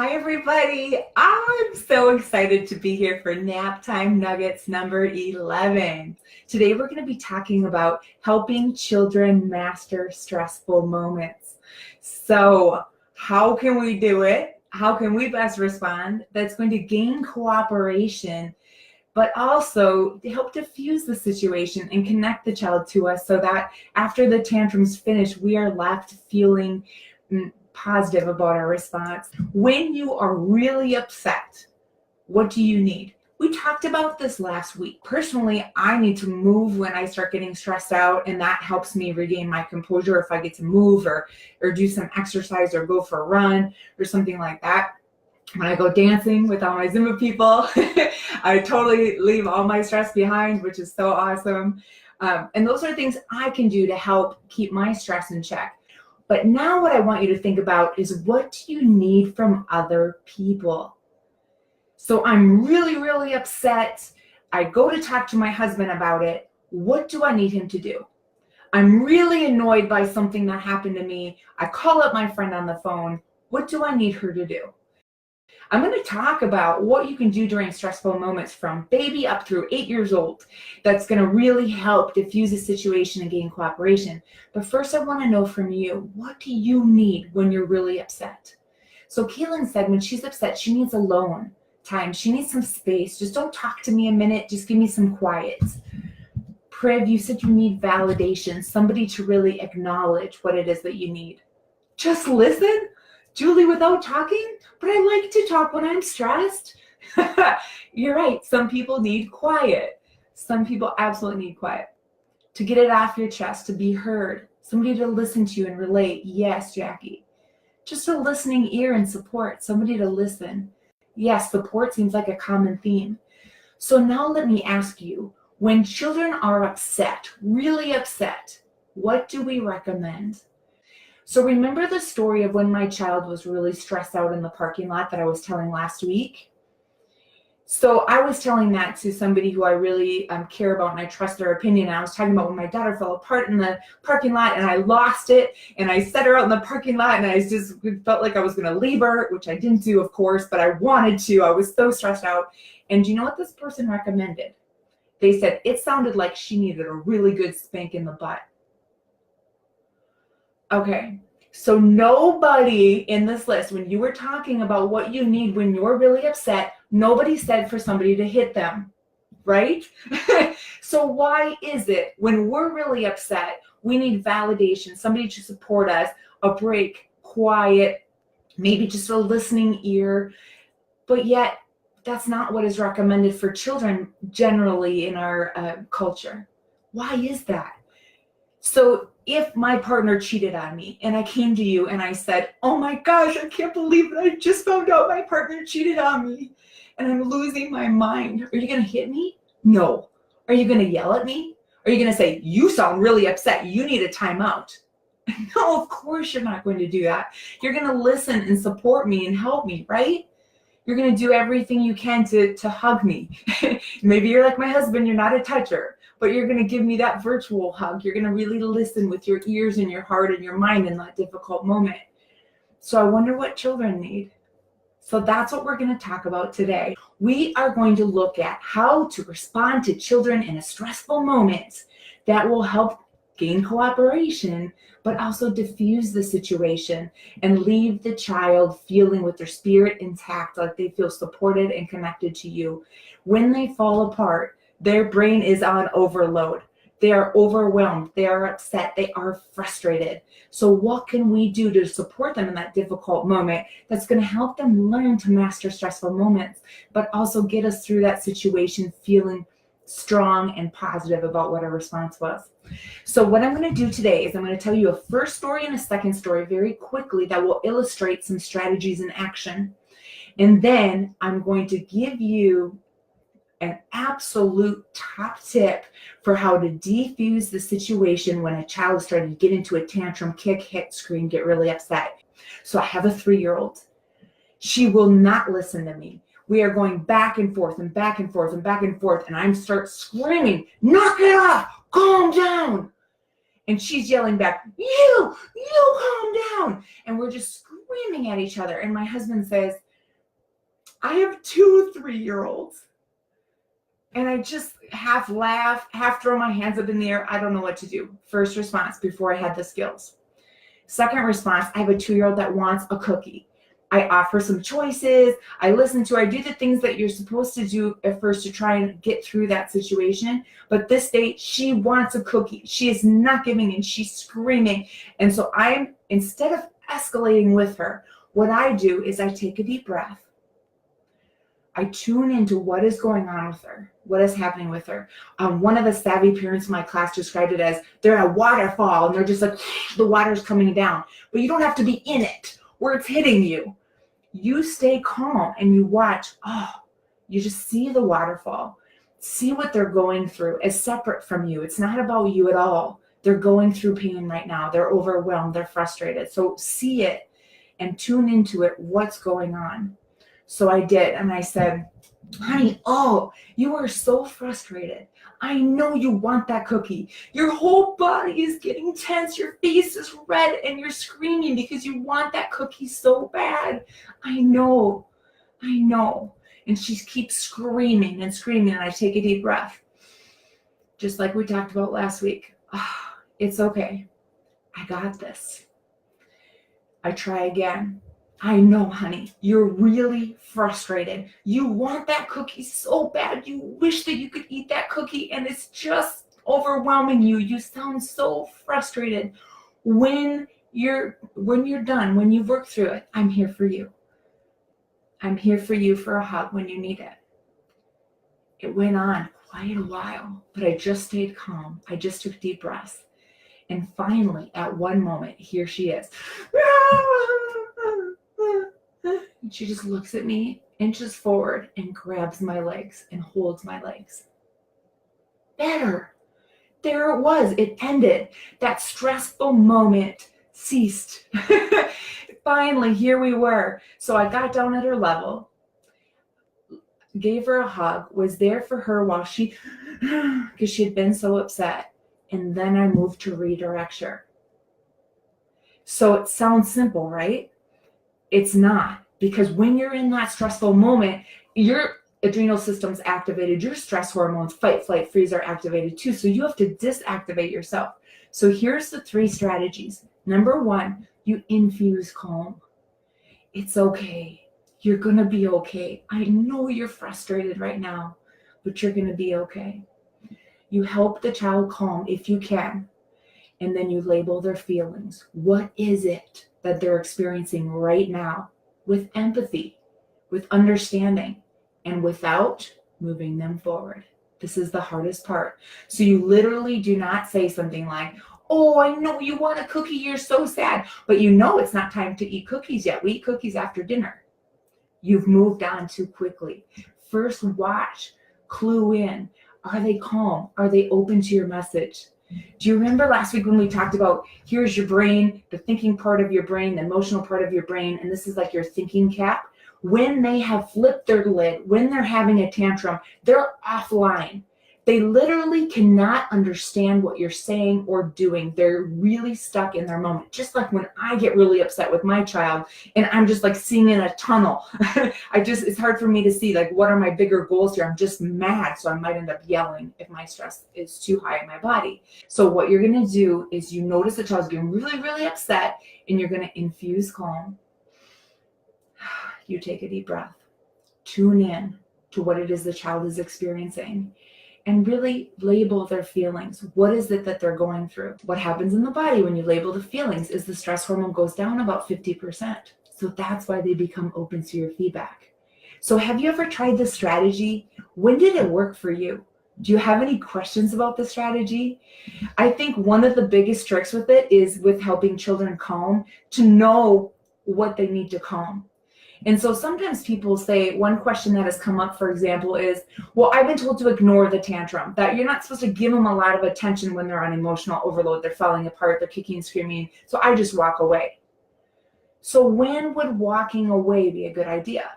Hi everybody, I'm so excited to be here for Naptime Nuggets number 11. Today we're going to be talking about helping children master stressful moments. So how can we do it? How can we best respond? That's going to gain cooperation, but also to help diffuse the situation and connect the child to us so that after the tantrum's finished, we are left feeling positive about our response. When you are really upset, what do you need? We talked about this last week. Personally, I need to move when I start getting stressed out, and that helps me regain my composure if I get to move or do some exercise or go for a run or something like that. When I go dancing with all my Zumba people, I totally leave all my stress behind, which is so awesome. And those are things I can do to help keep my stress in check. But now what I want you to think about is, what do you need from other people? So I'm really, really upset. I go to talk to my husband about it. What do I need him to do? I'm really annoyed by something that happened to me. I call up my friend on the phone. What do I need her to do? I'm going to talk about what you can do during stressful moments from baby up through 8 years old. That's going to really help diffuse a situation and gain cooperation. But first, I want to know from you, what do you need when you're really upset? So Kaylin said when she's upset, she needs alone time. She needs some space. Just don't talk to me a minute. Just give me some quiet. Priv, you said you need validation, somebody to really acknowledge what it is that you need. Just listen? Julie, without talking? But I like to talk when I'm stressed. You're right. Some people need quiet. Some people absolutely need quiet. To get it off your chest, to be heard. Somebody to listen to you and relate. Yes, Jackie. Just a listening ear and support. Somebody to listen. Yes, support seems like a common theme. So now let me ask you, when children are upset, really upset, what do we recommend? So remember the story of when my child was really stressed out in the parking lot that I was telling last week? So I was telling that to somebody who I really care about and I trust their opinion. And I was talking about when my daughter fell apart in the parking lot and I lost it and I set her out in the parking lot and I just felt like I was going to leave her, which I didn't do, of course, but I wanted to. I was so stressed out. And do you know what this person recommended? They said it sounded like she needed a really good spank in the butt. Okay, so nobody in this list, when you were talking about what you need when you're really upset, nobody said for somebody to hit them, right? So why is it when we're really upset, we need validation, somebody to support us, a break, quiet, maybe just a listening ear, but yet that's not what is recommended for children generally in our culture? Why is that? So if my partner cheated on me and I came to you and I said, oh my gosh, I can't believe that I just found out my partner cheated on me and I'm losing my mind. Are you going to hit me? No. Are you going to yell at me? Are you going to say, you sound really upset, you need a timeout? No, of course you're not going to do that. You're going to listen and support me and help me, right? You're going to do everything you can to hug me. Maybe you're like my husband, you're not a toucher, but you're going to give me that virtual hug. You're going to really listen with your ears and your heart and your mind in that difficult moment. So I wonder what children need. So that's what we're going to talk about today. We are going to look at how to respond to children in a stressful moment that will help gain cooperation, but also diffuse the situation and leave the child feeling with their spirit intact, like they feel supported and connected to you. When they fall apart, their brain is on overload. They are overwhelmed. They are upset. They are frustrated. So what can we do to support them in that difficult moment that's going to help them learn to master stressful moments, but also get us through that situation feeling strong and positive about what our response was? So what I'm going to do today is I'm going to tell you a first story and a second story very quickly that will illustrate some strategies in action. And then I'm going to give you an absolute top tip for how to defuse the situation when a child is starting to get into a tantrum, kick, hit, scream, get really upset. So I have a 3-year-old. She will not listen to me. We are going back and forth and back and forth and back and forth, and I start screaming, knock it off, calm down. And she's yelling back, you calm down. And we're just screaming at each other. And my husband says, I have 2 3-year-olds. And I just half laugh, half throw my hands up in the air. I don't know what to do. First response before I had the skills. Second response, I have a 2-year-old that wants a cookie. I offer some choices. I listen to her. I do the things that you're supposed to do at first to try and get through that situation. But this day, she wants a cookie. She is not giving in. She's screaming. And so instead of escalating with her, what I do is I take a deep breath. I tune into what is going on with her, what is happening with her. One of the savvy parents in my class described it as they're at a waterfall and they're just like, the water's coming down. But you don't have to be in it where it's hitting you. You stay calm and you watch. You just see the waterfall. See what they're going through as separate from you. It's not about you at all. They're going through pain right now. They're overwhelmed. They're frustrated. So see it and tune into it. What's going on? So I did, and I said, honey, you are so frustrated. I know you want that cookie. Your whole body is getting tense. Your face is red, and you're screaming because you want that cookie so bad. I know. And she keeps screaming and screaming, and I take a deep breath. Just like we talked about last week. It's okay. I got this. I try again. I know, honey, you're really frustrated. You want that cookie so bad. You wish that you could eat that cookie, and it's just overwhelming you. You sound so frustrated. When you're done, when you've worked through it, I'm here for you. I'm here for you for a hug when you need it. It went on quite a while, but I just stayed calm. I just took deep breaths. And finally, at one moment, here she is. And she just looks at me, inches forward, and grabs my legs and holds my legs. Better. There it was. It ended. That stressful moment ceased. Finally, here we were. So I got down at her level, gave her a hug, was there for her while because she had been so upset. And then I moved to redirect her. So it sounds simple, right? It's not, because when you're in that stressful moment, your adrenal system's activated, your stress hormones, fight, flight, freeze are activated too. So you have to disactivate yourself. So here's the 3 strategies. Number 1, you infuse calm. It's okay. You're going to be okay. I know you're frustrated right now, but you're going to be okay. You help the child calm if you can, and then you label their feelings. What is it that they're experiencing right now, with empathy, with understanding, and without moving them forward? This is the hardest part. So you literally do not say something like, I know you want a cookie, you're so sad, but you know it's not time to eat cookies yet. We eat cookies after dinner. You've moved on too quickly. First, watch, clue in. Are they calm? Are they open to your message? Do you remember last week when we talked about here's your brain, the thinking part of your brain, the emotional part of your brain, and this is like your thinking cap? When they have flipped their lid, when they're having a tantrum, they're offline. They literally cannot understand what you're saying or doing. They're really stuck in their moment. Just like when I get really upset with my child and I'm just like seeing in a tunnel. It's hard for me to see like what are my bigger goals here. I'm just mad. So I might end up yelling if my stress is too high in my body. So what you're going to do is you notice the child's getting really, really upset and you're going to infuse calm. You take a deep breath. Tune in to what it is the child is experiencing. And really label their feelings. What is it that they're going through? What happens in the body when you label the feelings is the stress hormone goes down about 50%. So that's why they become open to your feedback. So have you ever tried this strategy? When did it work for you? Do you have any questions about the strategy? I think one of the biggest tricks with it is with helping children calm, to know what they need to calm. And so sometimes people say, one question that has come up, for example, is, well, I've been told to ignore the tantrum, that you're not supposed to give them a lot of attention when they're on emotional overload, they're falling apart, they're kicking and screaming, so I just walk away. So when would walking away be a good idea?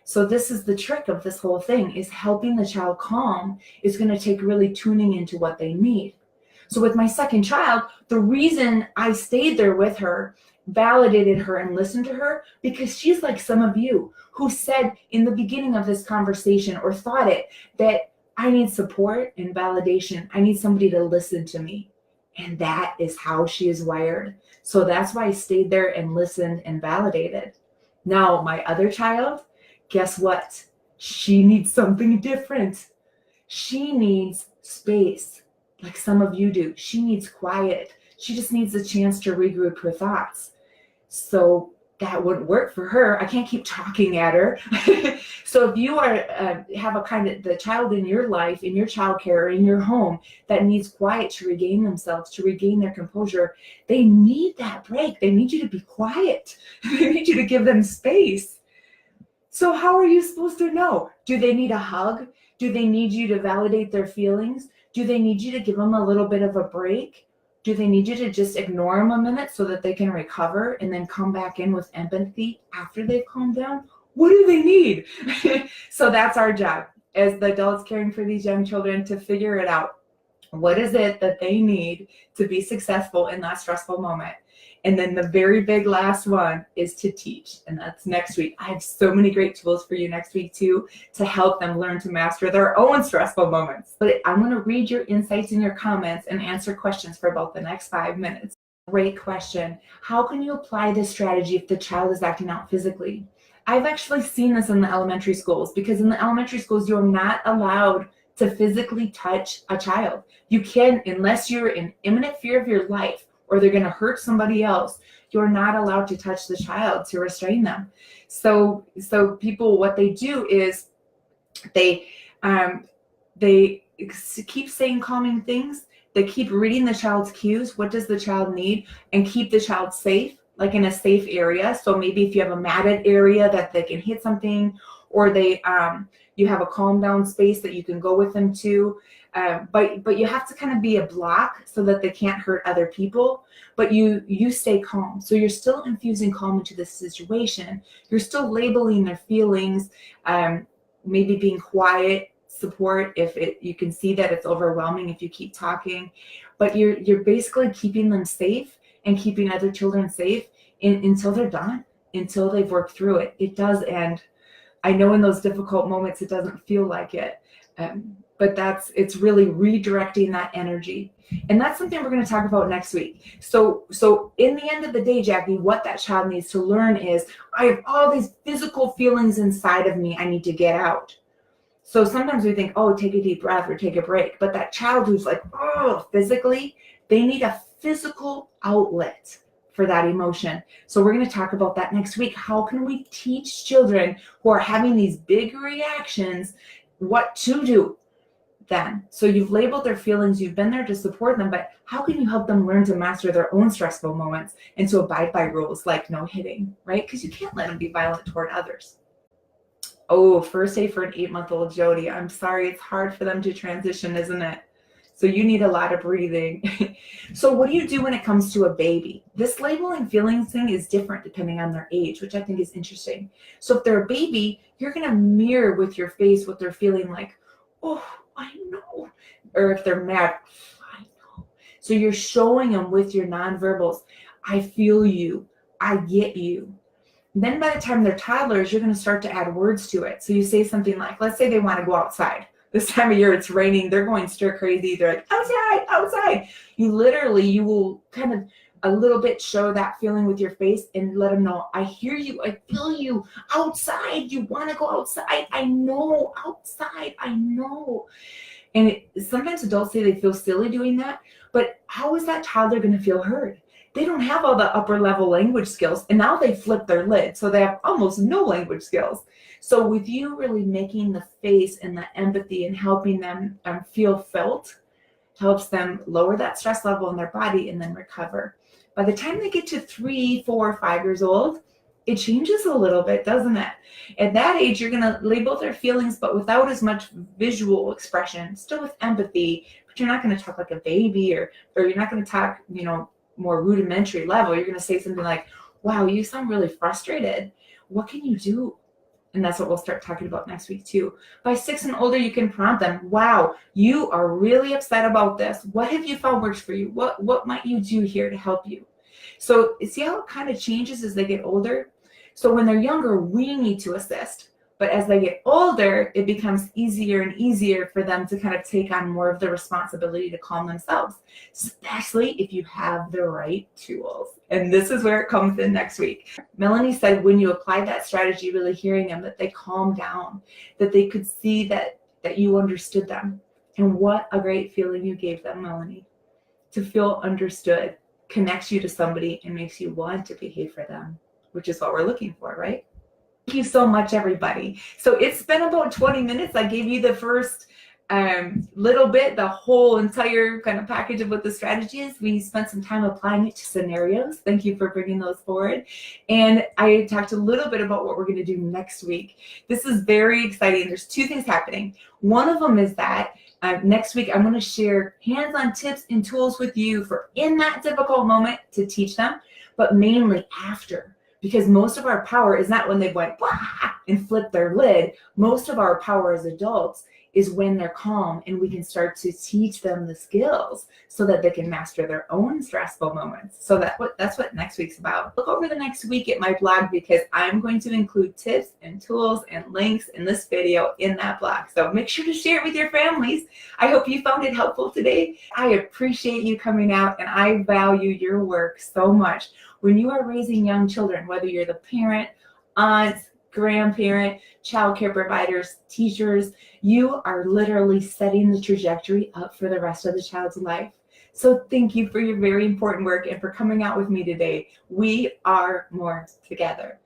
So this is the trick of this whole thing, is helping the child calm is going to take really tuning into what they need. So with my second child, the reason I stayed there with her validated her and listened to her, because she's like some of you who said in the beginning of this conversation or thought it, that I need support and validation. I need somebody to listen to me. And that is how she is wired. So that's why I stayed there and listened and validated. Now, my other child, guess what? She needs something different. She needs space, like some of you do. She needs quiet. She just needs a chance to regroup her thoughts. So that wouldn't work for her. I can't keep talking at her. So if you are have a kind of the child in your life, in your childcare, in your home that needs quiet to regain themselves, to regain their composure, they need that break. They need you to be quiet. They need you to give them space. So how are you supposed to know? Do they need a hug? Do they need you to validate their feelings? Do they need you to give them a little bit of a break? Do they need you to just ignore them a minute so that they can recover and then come back in with empathy after they've calmed down? What do they need? So that's our job as the adults caring for these young children, to figure it out. What is it that they need to be successful in that stressful moment? And then the very big last one is to teach. And that's next week. I have so many great tools for you next week too, to help them learn to master their own stressful moments. But I'm going to read your insights and your comments and answer questions for about the next 5 minutes. Great question. How can you apply this strategy if the child is acting out physically? I've actually seen this in the elementary schools, because in the elementary schools, you're not allowed to physically touch a child. You can, unless you're in imminent fear of your life, or they're going to hurt somebody else, you're not allowed to touch the child to restrain them. So people, what they do is they keep saying calming things. They keep reading the child's cues. What does the child need? And keep the child safe, like in a safe area. So maybe if you have a matted area that they can hit something, or you have a calm down space that you can go with them to. But you have to kind of be a block so that they can't hurt other people, but you stay calm. So you're still infusing calm into the situation. You're still labeling their feelings, maybe being quiet, support if you can see that it's overwhelming if you keep talking, but you're basically keeping them safe and keeping other children safe until they're done, until they've worked through it. It does end. I know in those difficult moments, it doesn't feel like it. But it's really redirecting that energy. And that's something we're going to talk about next week. So in the end of the day, Jackie, what that child needs to learn is, I have all these physical feelings inside of me I need to get out. So sometimes we think, oh, take a deep breath or take a break. But that child who's like, oh, physically, they need a physical outlet for that emotion. So we're going to talk about that next week. How can we teach children who are having these big reactions what to do then? So you've labeled their feelings, you've been there to support them, but how can you help them learn to master their own stressful moments and to abide by rules like no hitting, right? Because you can't let them be violent toward others. Oh, first day for an 8-month-old Jody. I'm sorry, it's hard for them to transition, isn't it? So you need a lot of breathing. So what do you do when it comes to a baby? This labeling feelings thing is different depending on their age, which I think is interesting. So if they're a baby, you're going to mirror with your face what they're feeling like. Oh, I know. Or if they're mad, I know. So you're showing them with your nonverbals, I feel you, I get you. And then by the time they're toddlers, you're going to start to add words to it. So you say something like, let's say they want to go outside. This time of year, it's raining. They're going stir crazy. They're like, outside, outside. You will kind of a little bit show that feeling with your face and let them know, I hear you. I feel you outside. You want to go outside. I know, outside. I know. And sometimes adults say they feel silly doing that, but how is that toddler going to feel heard? They don't have all the upper level language skills, and now they flip their lid, so they have almost no language skills. So with you really making the face and the empathy and helping them feel felt, helps them lower that stress level in their body and then recover. By the time they get to 3, 4, 5 years old, it changes a little bit, doesn't it? At that age, you're going to label their feelings, but without as much visual expression, still with empathy, but you're not going to talk like a baby, or you're not going to talk, more rudimentary level. You're going to say something like, wow, you sound really frustrated. What can you do? And that's what we'll start talking about next week too. By 6 and older, you can prompt them, wow, you are really upset about this. What have you found works for you? What might you do here to help you? So see how it kind of changes as they get older? So when they're younger, we need to assist. But as they get older, it becomes easier and easier for them to kind of take on more of the responsibility to calm themselves, especially if you have the right tools. And this is where it comes in next week. Melanie said when you applied that strategy, really hearing them, that they calmed down, that they could see that you understood them. And what a great feeling you gave them, Melanie. To feel understood connects you to somebody and makes you want to behave for them, which is what we're looking for, right? Thank you so much, everybody. So it's been about 20 minutes. I gave you the first little bit, the whole entire kind of package of what the strategy is. We spent some time applying it to scenarios. Thank you for bringing those forward. And I talked a little bit about what we're going to do next week. This is very exciting. There's two things happening. One of them is that next week, I'm going to share hands-on tips and tools with you for in that difficult moment to teach them, but mainly after. Because most of our power is not when they went wah, and flip their lid. Most of our power as adults is when they're calm and we can start to teach them the skills so that they can master their own stressful moments. So that's what next week's about. Look over the next week at my blog because I'm going to include tips and tools and links in this video in that blog. So make sure to share it with your families. I hope you found it helpful today. I appreciate you coming out and I value your work so much. When you are raising young children, whether you're the parent, aunt, grandparent, child care providers, teachers, you are literally setting the trajectory up for the rest of the child's life. So thank you for your very important work and for coming out with me today. We are more together.